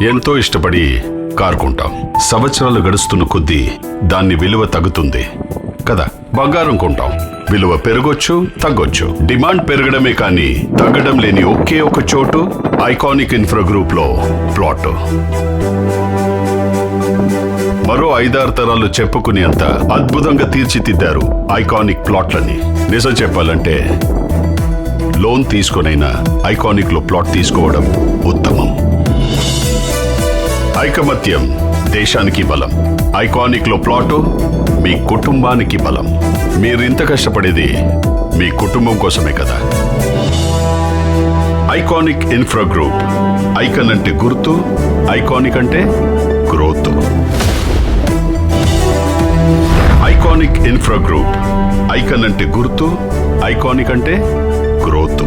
ఎంతో ఇష్టపడి కారు కొంటాం. సంవత్సరాలు గడుస్తున్న కొద్దీ దాన్ని విలువ తగ్గుతుంది కదా. బంగారం కొంటాం, విలువ పెరగొచ్చు, తగ్గొచ్చు. డిమాండ్ పెరగడమే కానీ తగ్గడం లేని ఒకే ఒక చోటు ఐకానిక్ ఇన్ఫ్రా గ్రూప్ లో ప్లాట్. మరో 5-6 తరాలు చెప్పుకునేంత అద్భుతంగా తీర్చిదిద్దారు ఐకానిక్ ప్లాట్లని. నిజం చెప్పాలంటే లోన్ తీసుకునైనా ఐకానిక్ లో ప్లాట్ తీసుకోవడం ఉత్తమం. ఐకమత్యం దేశానికి బలం. ఐకానిక్ లో ప్లాటు మీ కుటుంబానికి బలం. మీరింత కష్టపడేది మీ కుటుంబం కోసమే కదా. Iconic infra group. ఐకాన్ అంటే గుర్తు, ఐకానిక్ అంటే growth. Iconic infra group. Icon అంటే గుర్తు, ఐకానిక్ అంటే గ్రోత్.